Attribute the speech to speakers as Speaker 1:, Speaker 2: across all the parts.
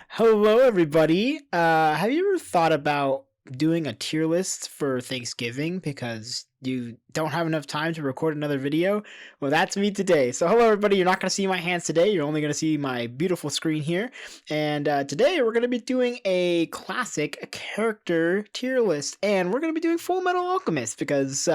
Speaker 1: Hello, everybody. Have you ever thought about doing a tier list for Thanksgiving because you don't have enough time to record another video? Well, that's me today. So, hello, everybody. You're not going to see my hands today. You're only going to see my beautiful screen here. And today, we're going to be doing a classic character tier list. And we're going to be doing Fullmetal Alchemist because,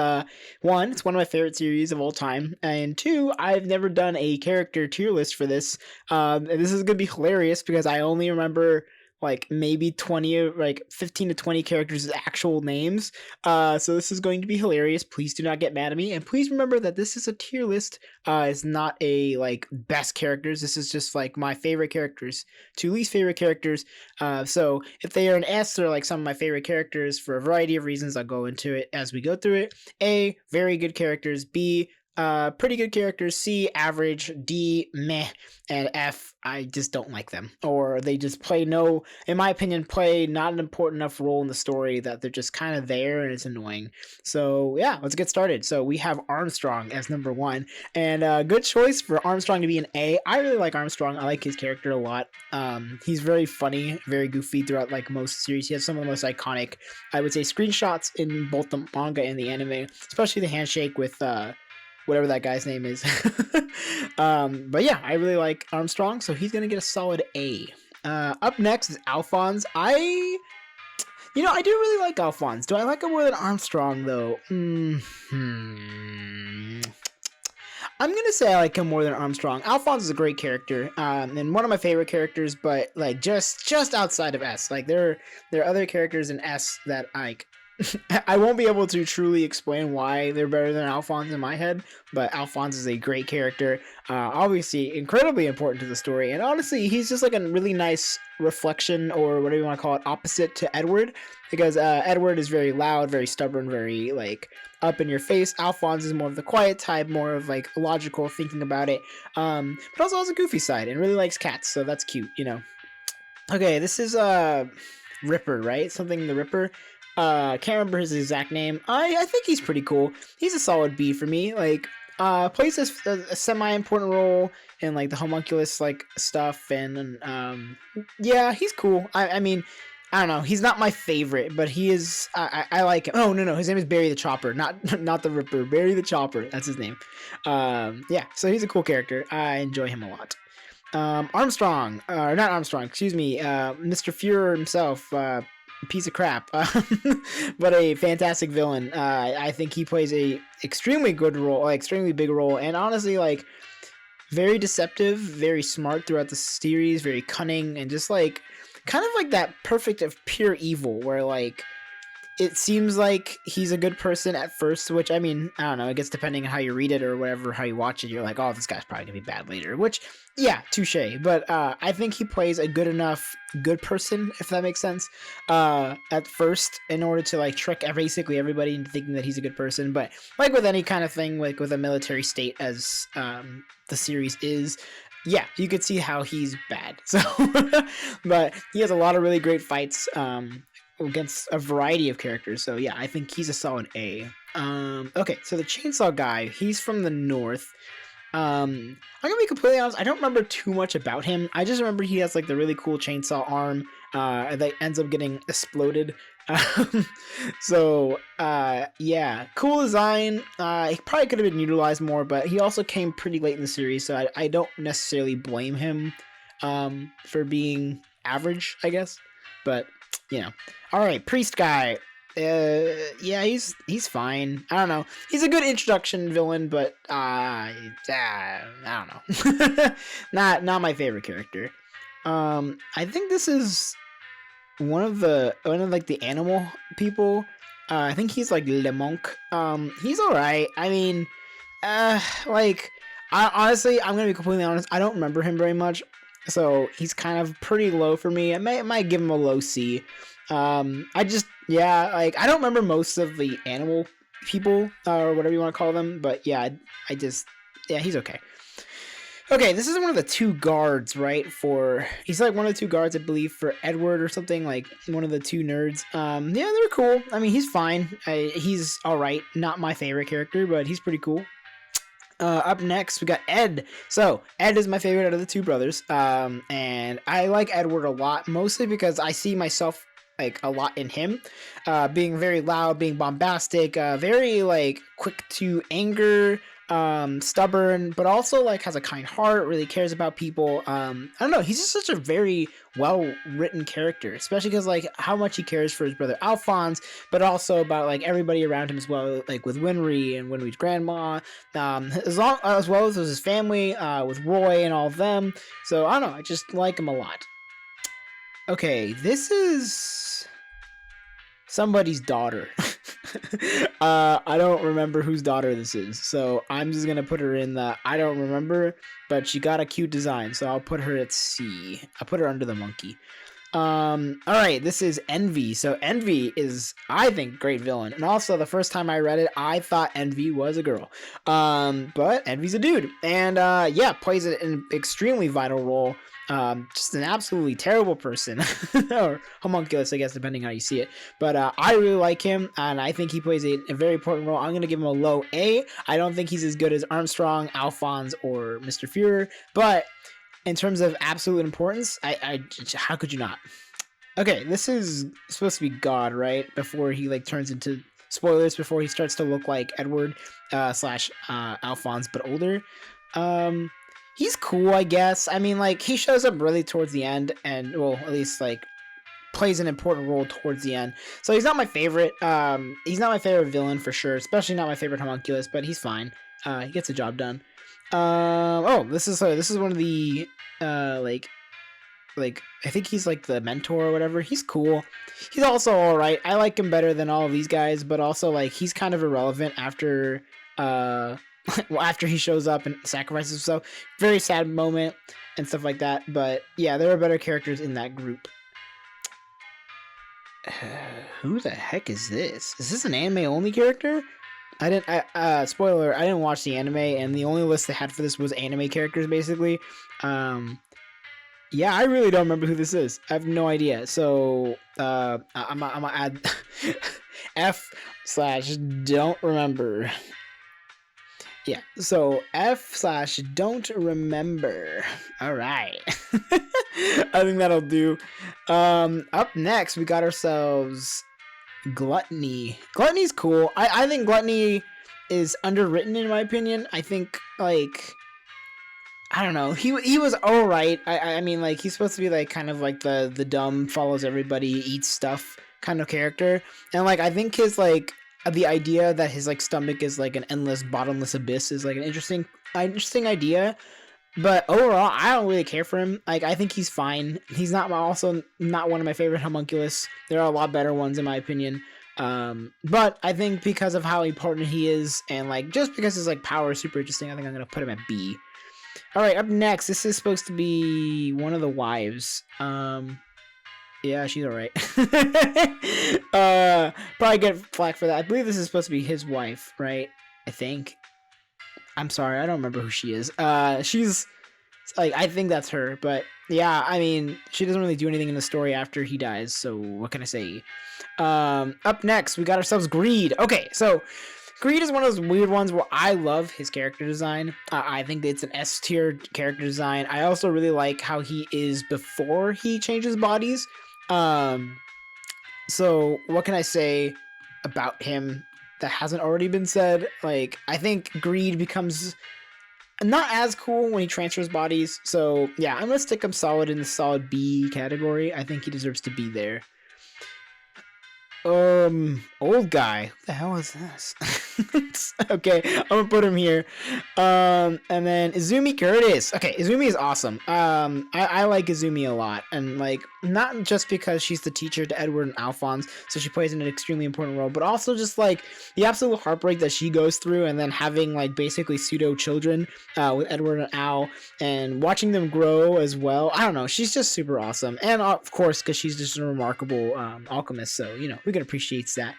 Speaker 1: one, it's one of my favorite series of all time. And two, I've never done a character tier list for this. And this is going to be hilarious because I only remember like maybe 20, like 15 to 20 characters' actual names. So this is going to be hilarious. Please do not get mad at me. And please remember that this is a tier list. It's not a like best characters. This is just like my favorite characters to least favorite characters. So if they are an S, they're like some of my favorite characters for a variety of reasons. I'll go into it as we go through it. A, very good characters. B, pretty good characters. C, average. D, meh. And F, I just don't like them. Or they just play in my opinion, play not an important enough role in the story that they're just kind of there and it's annoying. So yeah, let's get started. So we have Armstrong as number 1. And good choice for Armstrong to be an A. I really like Armstrong. I like his character a lot. He's very funny, very goofy throughout like most series. He has some of the most iconic, I would say, screenshots in both the manga and the anime, especially the handshake with whatever that guy's name is. But yeah, I really like Armstrong, so he's gonna get a solid A. Up next is Alphonse. I do really like Alphonse. Do I like him more than Armstrong though? I'm gonna say I like him more than Armstrong. Alphonse is a great character, and one of my favorite characters, but like just outside of S. Like there are other characters in S that I won't be able to truly explain why they're better than Alphonse in my head, but Alphonse is a great character, obviously incredibly important to the story, and honestly, he's just like a really nice reflection, or whatever you want to call it, opposite to Edward, because Edward is very loud, very stubborn, very like up in your face. Alphonse is more of the quiet type, more of like logical thinking about it, but also has a goofy side and really likes cats, so that's cute, you know. Okay, this is Ripper, right? Something the Ripper. Can't remember his exact name. I think he's pretty cool. He's a solid B for me. Like, plays a semi-important role in like the homunculus like stuff, and yeah, he's cool. I mean, I don't know. He's not my favorite, but he is. I like him. Oh no, his name is Barry the Chopper, not the Ripper. Barry the Chopper. That's his name. Yeah, so he's a cool character. I enjoy him a lot. Armstrong, or not Armstrong. Excuse me. Mr. Fuhrer himself. Piece of crap, but a fantastic villain. I think he plays a extremely good role, like extremely big role, and honestly, like very deceptive, very smart throughout the series, very cunning, and just like kind of like that perfect of pure evil, where like it seems like he's a good person at first, which I mean, I don't know, I guess depending on how you read it or whatever, how you watch it, you're like, oh, this guy's probably gonna be bad later, which, yeah, touche, but I think he plays a good enough good person, if that makes sense, at first, in order to like trick basically everybody into thinking that he's a good person. But like with any kind of thing, like with a military state as the series is, yeah, you could see how he's bad. So, but he has a lot of really great fights, against a variety of characters, so yeah, I think he's a solid A. Okay, so the chainsaw guy, he's from the north. I'm gonna be completely honest, I don't remember too much about him. I just remember he has like the really cool chainsaw arm that ends up getting exploded. So yeah, cool design. He probably could have been utilized more, but he also came pretty late in the series, so I don't necessarily blame him for being average, I guess, but you know. All right, priest guy. Yeah, he's fine. I don't know. He's a good introduction villain, but I don't know. not my favorite character. I think this is one of like the animal people. I think he's like Le Monk. He's all right. I mean, like honestly, I'm gonna be completely honest. I don't remember him very much. So he's kind of pretty low for me. I might give him a low C. Yeah, like I don't remember most of the animal people or whatever you want to call them, but yeah, yeah, he's okay. Okay, this is one of the two guards, right? He's like one of the two guards, I believe, for Edward or something, like one of the two nerds. Yeah, they're cool. I mean, he's fine. He's all right. Not my favorite character, but he's pretty cool. Up next, we got Ed. So Ed is my favorite out of the two brothers, and I like Edward a lot, mostly because I see myself like a lot in him, being very loud, being bombastic, very like quick to anger, stubborn, but also like has a kind heart, really cares about people. I don't know, he's just such a very well written character, especially because like how much he cares for his brother Alphonse, but also about like everybody around him as well, like with Winry and Winry's grandma, as well as his family, with Roy and all of them. So I don't know, I just like him a lot. Okay, this is somebody's daughter. I don't remember whose daughter this is, so I'm just gonna put her in the I don't remember, but she got a cute design, so I'll put her at C. I'll put her under the monkey. All right, this is Envy. So Envy is, I think, great villain, and also the first time I read it, I thought Envy was a girl, but Envy's a dude, and yeah, plays an extremely vital role. Just an absolutely terrible person, or homunculus, I guess, depending how you see it. But I really like him, and I think he plays a very important role. I'm gonna give him a low A. I don't think he's as good as Armstrong, Alphonse, or Mr. Führer, but in terms of absolute importance, I how could you not? Okay, this is supposed to be God, right? Before he like turns into, spoilers, before he starts to look like Edward slash Alphonse, but older. He's cool, I guess. I mean, like, he shows up really towards the end, and well, at least like plays an important role towards the end. So he's not my favorite. He's not my favorite villain for sure, especially not my favorite homunculus, but he's fine. He gets the job done. Oh, this is one of the like I think he's like the mentor or whatever. He's cool. He's also all right. I like him better than all of these guys, but also like he's kind of irrelevant after well, after he shows up and sacrifices himself. Very sad moment and stuff like that. But yeah, there are better characters in that group. Who the heck is this? Is this an anime only character? Spoiler, I didn't watch the anime, and the only list they had for this was anime characters, basically. Yeah, I really don't remember who this is. I have no idea. So, I'm gonna add F/don't remember. Yeah, so F/don't remember. All right. I think that'll do. Up next, we got ourselves Gluttony. Gluttony's cool. I think Gluttony is underwritten in my opinion. I think like I don't know. He was all right. I mean like he's supposed to be like kind of like the dumb follows everybody, eats stuff kind of character. And like I think his like the idea that his like stomach is like an endless bottomless abyss is like an interesting idea. But overall, I don't really care for him. Like, I think he's fine. He's also not one of my favorite homunculus. There are a lot better ones in my opinion. But I think because of how important he is, and like just because his like power is super interesting, I think I'm gonna put him at B. All right, up next, this is supposed to be one of the wives. Yeah, she's all right. Probably get flack for that. I believe this is supposed to be his wife, right? I think. I'm sorry, I don't remember who she is. She's like, I think that's her, but yeah, I mean, she doesn't really do anything in the story after he dies, so what can I say? Up next, we got ourselves Greed. Okay, so Greed is one of those weird ones where I love his character design. I think it's an S tier character design. I also really like how he is before he changes bodies. So what can I say about him that hasn't already been said? Like, I think Greed becomes not as cool when he transfers bodies. So yeah, I'm gonna stick him solid in the solid B category. I think he deserves to be there. Old guy. What the hell is this? Okay, I'm gonna put him here. And then Izumi Curtis. Okay, Izumi is awesome. I like Izumi a lot, and like not just because she's the teacher to Edward and Alphonse, so she plays an extremely important role, but also just like the absolute heartbreak that she goes through, and then having like basically pseudo children with Edward and Al, and watching them grow as well. I don't know. She's just super awesome, and of course, because she's just a remarkable alchemist, so you know we can appreciate that.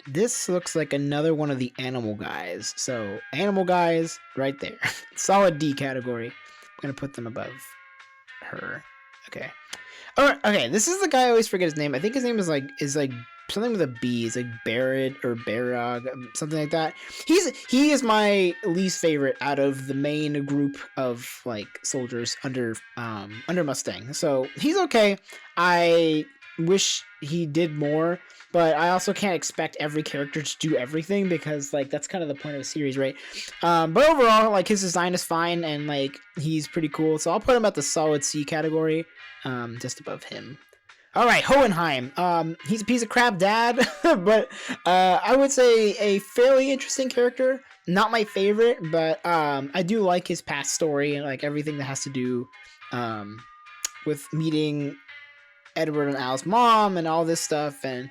Speaker 1: This looks like another one of the animal guys. So, animal guys, right there. Solid D category. I'm going to put them above her. Okay. Alright, okay, this is the guy I always forget his name. I think his name is like something with a B. It's like Barrett or Barrog, something like that. He is my least favorite out of the main group of like soldiers under Mustang. So he's okay. I wish he did more, but I also can't expect every character to do everything because like that's kind of the point of a series, right? But overall, like his design is fine and like he's pretty cool. So I'll put him at the solid C category, just above him. All right, Hohenheim. He's a piece of crap dad, but I would say a fairly interesting character. Not my favorite, but I do like his past story and like everything that has to do with meeting Edward and Al's mom and all this stuff, and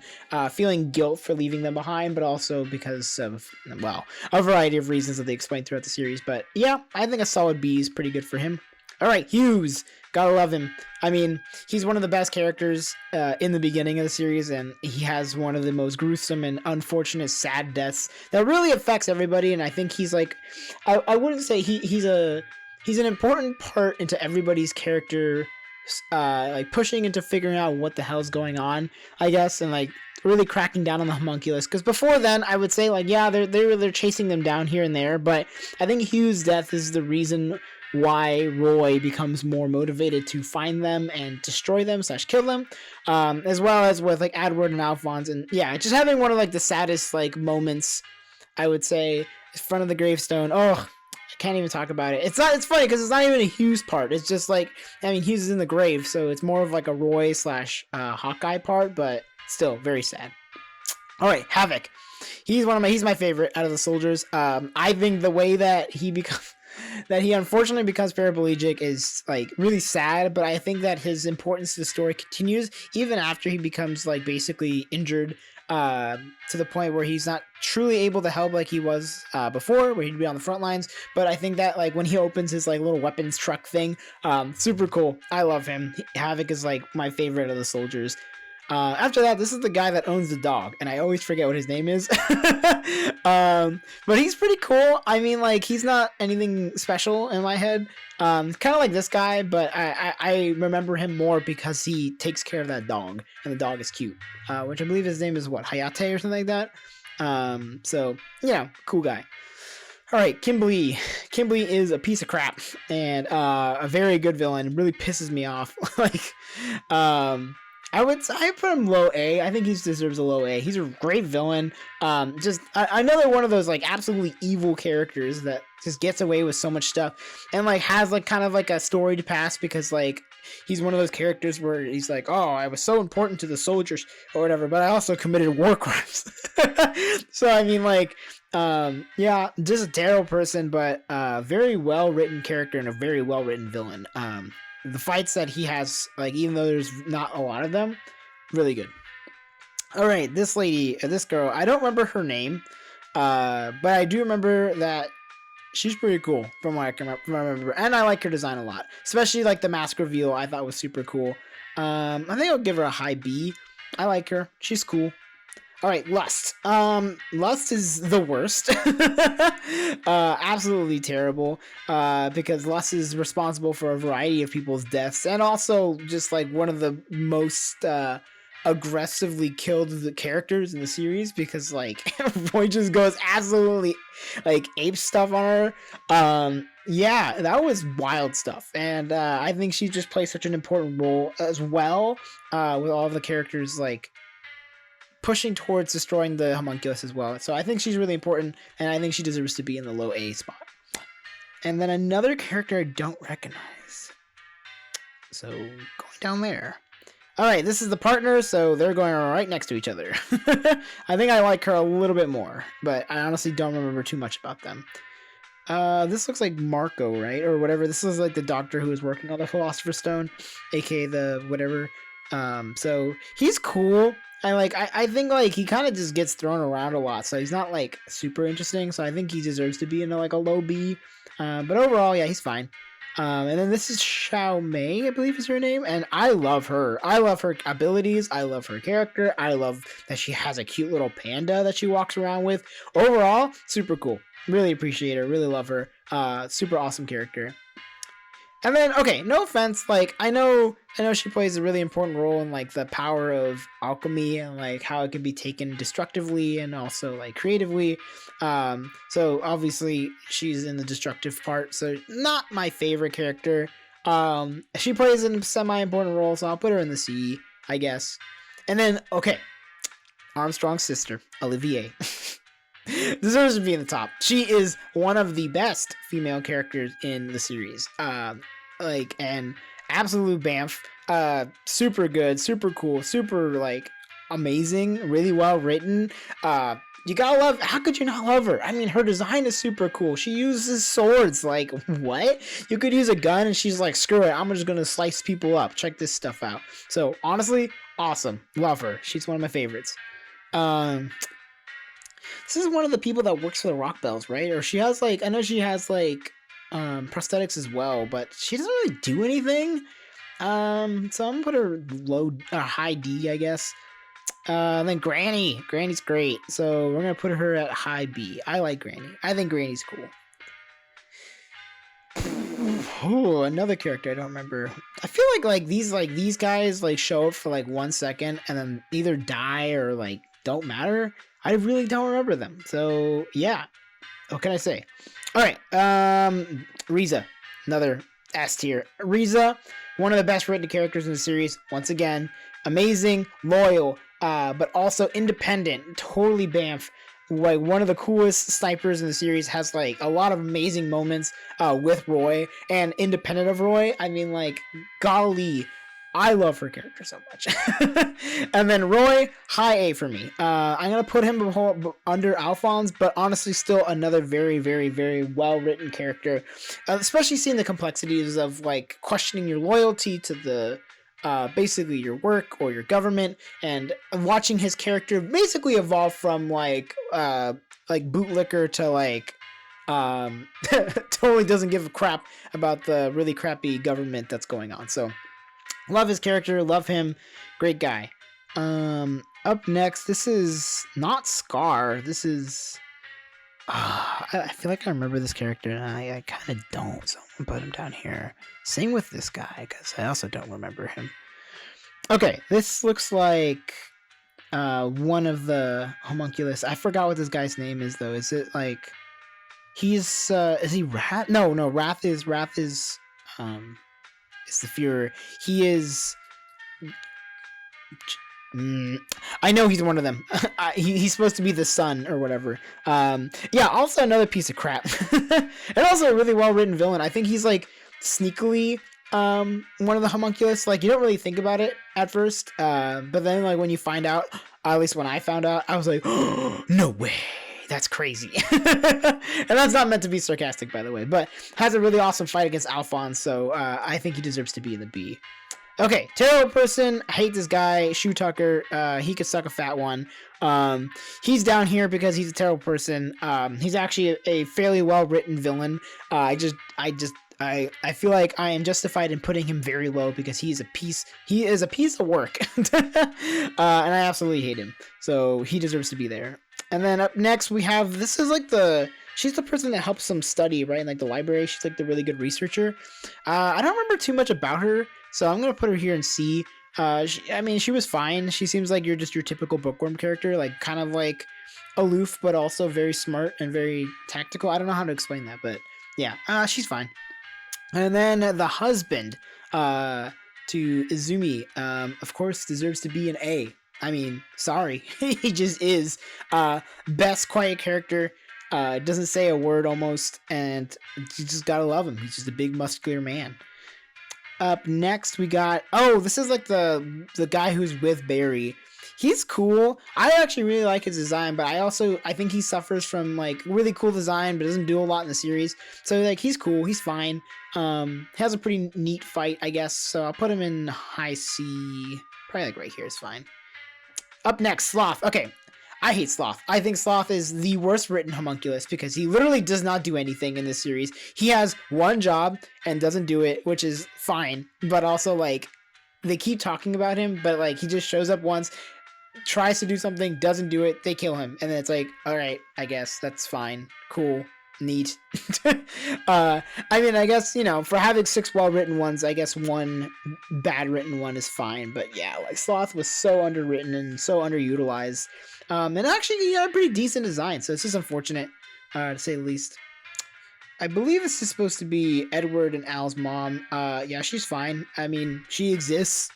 Speaker 1: feeling guilt for leaving them behind, but also because of, well, a variety of reasons that they explain throughout the series. But yeah, I think a solid B is pretty good for him. All right, Hughes. Gotta love him. I mean, he's one of the best characters in the beginning of the series, and he has one of the most gruesome and unfortunate, sad deaths that really affects everybody. And I think he's like, I wouldn't say he's an important part into everybody's character, like pushing into figuring out what the hell's going on, I guess, and like really cracking down on the homunculus. Because before then, I would say like, yeah, they're chasing them down here and there, but I think Hughes' death is the reason why Roy becomes more motivated to find them and destroy them / kill them, as well as with like Edward and Alphonse. And yeah, just having one of like the saddest like moments, I would say, in front of the gravestone. Oh, I can't even talk about it. It's funny because it's not even a Hughes part. It's just like, I mean, Hughes is in the grave, so it's more of like a Roy / Hawkeye part, but still very sad. All right, Havoc. He's my favorite out of the soldiers. I think the way that he unfortunately becomes paraplegic is like really sad, but I think that his importance to the story continues even after he becomes like basically injured, to the point where he's not truly able to help like he was before, where he'd be on the front lines. But I think that like when he opens his like little weapons truck thing, super cool. I love him. Havoc is like my favorite of the soldiers. After that, this is the guy that owns the dog, and I always forget what his name is. But he's pretty cool. I mean, like, he's not anything special in my head. Kind of like this guy, but I remember him more because he takes care of that dog, and the dog is cute. Which I believe his name is, Hayate or something like that? So, yeah, cool guy. All right, Kimberly. Kimberly is a piece of crap, and a very good villain. Really pisses me off. I put him low A. I think he deserves a low A. He's a great villain. I know they're one of those like absolutely evil characters that just gets away with so much stuff and like has like kind of like a story to pass because like he's one of those characters where he's like, oh, I was so important to the soldiers or whatever, but I also committed war crimes. So I mean, like, yeah, just a terrible person, but very well written character and a very well written villain. The fights that he has, like, even though there's not a lot of them, really good. All right, this girl, I don't remember her name, but I do remember that she's pretty cool from what I remember, and I like her design a lot, especially like the mask reveal. I thought was super cool. I think I'll give her a high B. I like her. She's cool. All right, Lust. Lust is the worst. Absolutely terrible. Because Lust is responsible for a variety of people's deaths, and also just like one of the most aggressively killed the characters in the series. Because like Roy just goes absolutely like ape stuff on her. Yeah, that was wild stuff, and I think she just plays such an important role as well. With all of the characters like pushing towards destroying the homunculus as well. So I think she's really important, and I think she deserves to be in the low A spot. And then another character I don't recognize. So going down there. All right, this is the partner, so they're going right next to each other. I think I like her a little bit more, but I honestly don't remember too much about them. This looks like Marco, right? Or whatever. This is like the doctor who is working on the Philosopher's Stone, aka the whatever. So he's cool. I think like he kind of just gets thrown around a lot, so he's not like super interesting. So I think he deserves to be in like a low B. But overall, yeah, he's fine. And then this is Xiao Mei, I believe is her name, and I love her. I love her abilities. I love her character. I love that she has a cute little panda that she walks around with. Overall, super cool. Really appreciate her. Really love her. Super awesome character. And then, okay, no offense, like I know she plays a really important role in like the power of alchemy and like how it can be taken destructively and also like creatively. So obviously she's in the destructive part, so not my favorite character. She plays a semi-important role, so I'll put her in the C, I guess. And then, okay, Armstrong's sister, Olivier. Deserves to be in the top. She is one of the best female characters in the series. Like, and absolute bamf. Super good, super cool, super like amazing, really well written. You gotta love. How could you not love her? I mean, her design is super cool. She uses swords. Like, what? You could use a gun, and she's like, "Screw it! I'm just gonna slice people up. Check this stuff out." So honestly, awesome. Love her. She's one of my favorites. Um, this is one of the people that works for the Rock Bells, right? Or she has like, I know she has like prosthetics as well, but she doesn't really do anything. So I'm gonna put her high D, I guess. Then Granny. Granny's great. So we're gonna put her at high B. I like Granny. I think Granny's cool. Oh, another character I don't remember. I feel like these guys like show up for like 1 second and then either die or like don't matter. I really don't remember them. So yeah. What can I say? All right. Riza, another S tier. Riza, one of the best written characters in the series. Once again, amazing, loyal, but also independent. Totally bamf. Like one of the coolest snipers in the series, has like a lot of amazing moments with Roy and independent of Roy. I mean, like, golly, I love her character so much. And then Roy, high A for me. I'm gonna put him under Alphonse, but honestly, still another very, very, very well written character. Especially seeing the complexities of like questioning your loyalty to the basically your work or your government, and watching his character basically evolve from like bootlicker to like totally doesn't give a crap about the really crappy government that's going on. So love his character, love him, great guy. Up next, this is not Scar. This is I feel like I remember this character, and I kind of don't, so I'm gonna put him down here. Same with this guy, because I also don't remember him. Okay, this looks like one of the homunculus. I forgot what this guy's name is, though. Is it like he's is he Wrath? No, Wrath is is the Fuhrer. He is. I know he's one of them. He's supposed to be the son or whatever. Yeah, also another piece of crap. And also a really well written villain. I think he's like sneakily one of the homunculus. Like, you don't really think about it at first, but then like when you find out, at least when I found out, I was like, oh, no way. That's crazy. And that's not meant to be sarcastic, by the way, but has a really awesome fight against Alphonse, so I think he deserves to be in the B. Okay, terrible person. I hate this guy, Shoe Tucker. He could suck a fat one. He's down here because he's a terrible person. He's actually a fairly well written villain. I feel like I am justified in putting him very low because he is a piece of work. And I absolutely hate him. So he deserves to be there. And then up next we have, she's the person that helps them study, right? In like the library. She's like the really good researcher. I don't remember too much about her, so I'm going to put her here in C. She was fine. She seems like you're just your typical bookworm character, like kind of like aloof, but also very smart and very tactical. I don't know how to explain that, but yeah, she's fine. And then the husband to Izumi, of course, deserves to be an A. I mean, sorry, he just is. Best quiet character. Doesn't say a word almost, and you just gotta love him. He's just a big muscular man. Up next, we got, this is like the guy who's with Barry. He's cool. I actually really like his design, but I think he suffers from like really cool design, but doesn't do a lot in the series. So like, he's cool. He's fine. Has a pretty neat fight, I guess. So I'll put him in high C. Probably like right here is fine. Up next, Sloth. Okay. I hate Sloth. I think Sloth is the worst written homunculus because he literally does not do anything in this series. He has one job and doesn't do it, which is fine. But also, like, they keep talking about him, but, like, he just shows up once, tries to do something, doesn't do it, they kill him. And then it's like, all right, I guess that's fine. Cool. neat. I mean, I guess, you know, for having 6 well-written ones, I guess 1 bad-written one is fine. But yeah, like Sloth was so underwritten and so underutilized. And actually, he had a pretty decent design, so it's just unfortunate, to say the least. I believe this is supposed to be Edward and Al's mom. Yeah, she's fine. I mean, she exists.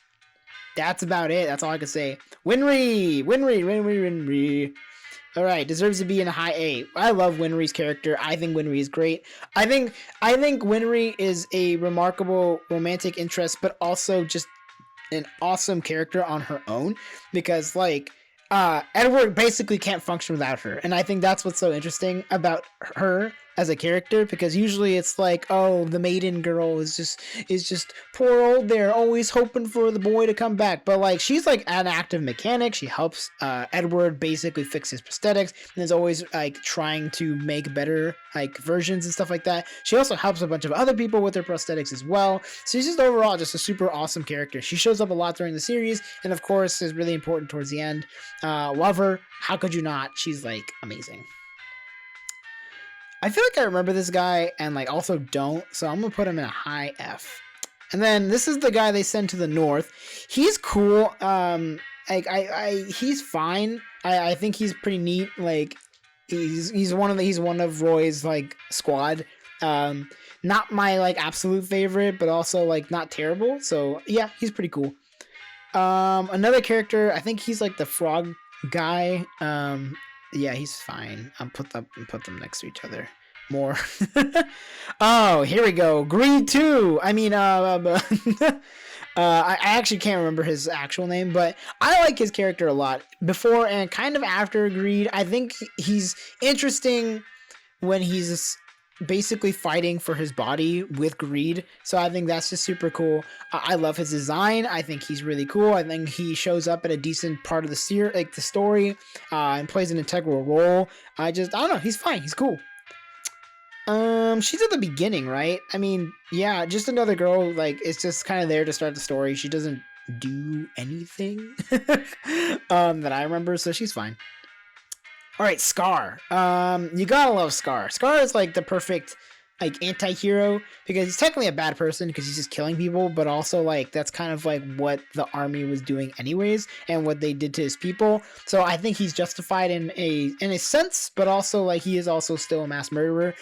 Speaker 1: That's about it. That's all I can say. Winry. All right, deserves to be in a high A. I love Winry's character. I think Winry is great. I think Winry is a remarkable romantic interest, but also just an awesome character on her own, because like Edward basically can't function without her, and I think that's what's so interesting about her as a character, because usually it's like, oh, the maiden girl is just poor old there, always hoping for the boy to come back, but like she's like an active mechanic. She helps Edward basically fix his prosthetics, and is always like trying to make better like versions and stuff like that. She also helps a bunch of other people with their prosthetics as well. So she's just overall just a super awesome character. She shows up a lot during the series, and of course is really important towards the end. Love her. How could you not? She's like amazing. I feel like I remember this guy and like also don't, so I'm gonna put him in a high F. And then this is the guy they send to the north. He's cool. Like he's fine. I think he's pretty neat. Like he's one of Roy's like squad. Not my like absolute favorite, but also like not terrible. So yeah, he's pretty cool. Another character, I think he's like the frog guy. Yeah, he's fine. I'll put them next to each other more. Oh, here we go. Greed 2. I mean, I actually can't remember his actual name, but I like his character a lot. Before and kind of after Greed, I think he's interesting when he's basically fighting for his body with Greed. So I think that's just super cool. I love his design. I think he's really cool. I think he shows up at a decent part of the story, and plays an integral role. I don't know. He's fine. He's cool. She's at the beginning, right? I mean, yeah, just another girl. Like, it's just kind of there to start the story. She doesn't do anything that I remember, so she's fine. All right, Scar. You gotta love Scar. Scar is like the perfect like anti-hero, because he's technically a bad person because he's just killing people, but also like that's kind of like what the army was doing anyways, and what they did to his people. So I think he's justified in a sense, but also like he is also still a mass murderer.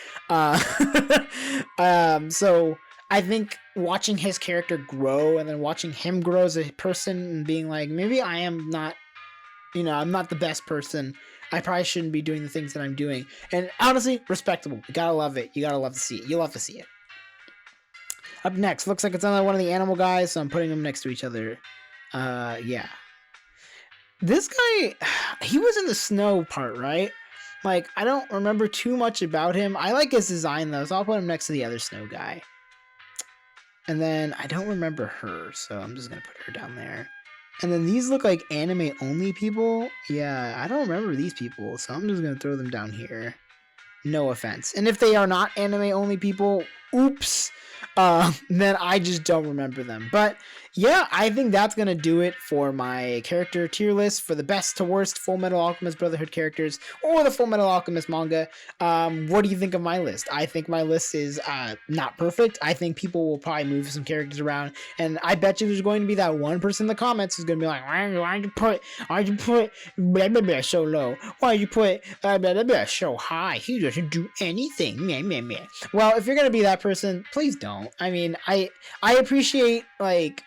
Speaker 1: So I think watching his character grow, and then watching him grow as a person, and being like, maybe I am not, I'm not the best person. I probably shouldn't be doing the things that I'm doing. And honestly, respectable. You gotta love it. You gotta love to see it. You love to see it. Up next, looks like it's another one of the animal guys, so I'm putting them next to each other. Yeah. This guy, he was in the snow part, right? Like, I don't remember too much about him. I like his design, though, so I'll put him next to the other snow guy. And then I don't remember her, so I'm just gonna put her down there. And then these look like anime-only people. Yeah, I don't remember these people, so I'm just going to throw them down here. No offense. And if they are not anime-only people, oops, then I just don't remember them. But yeah, I think that's going to do it for my character tier list for the best to worst Fullmetal Alchemist Brotherhood characters, or the Fullmetal Alchemist manga. What do you think of my list? I think my list is not perfect. I think people will probably move some characters around, and I bet you there's going to be that one person in the comments who's going to be like, why'd you put blah, blah, blah, so low? Why'd you put blah, blah, blah, so high? He doesn't do anything. Meh, meh, meh. Well, if you're going to be that person, please don't. I mean, I appreciate, like,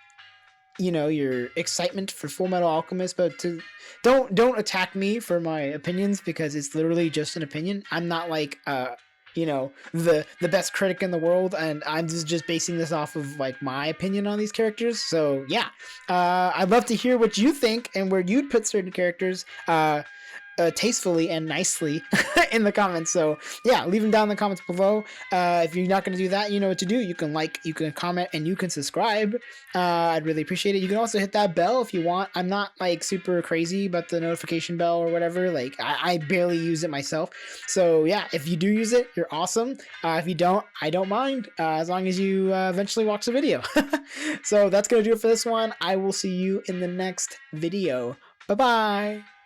Speaker 1: your excitement for Fullmetal Alchemist, but don't attack me for my opinions, because it's literally just an opinion. I'm not like the best critic in the world, and I'm just basing this off of like my opinion on these characters. So yeah, I'd love to hear what you think and where you'd put certain characters tastefully and nicely in the comments. So yeah, leave them down in the comments below. If you're not going to do that, you know what to do. You can like, you can comment, and you can subscribe. I'd really appreciate it. You can also hit that bell if you want. I'm not like super crazy about the notification bell or whatever. Like I barely use it myself. So yeah, if you do use it, you're awesome. If you don't, I don't mind, as long as you eventually watch the video. So that's going to do it for this one. I will see you in the next video. Bye-bye.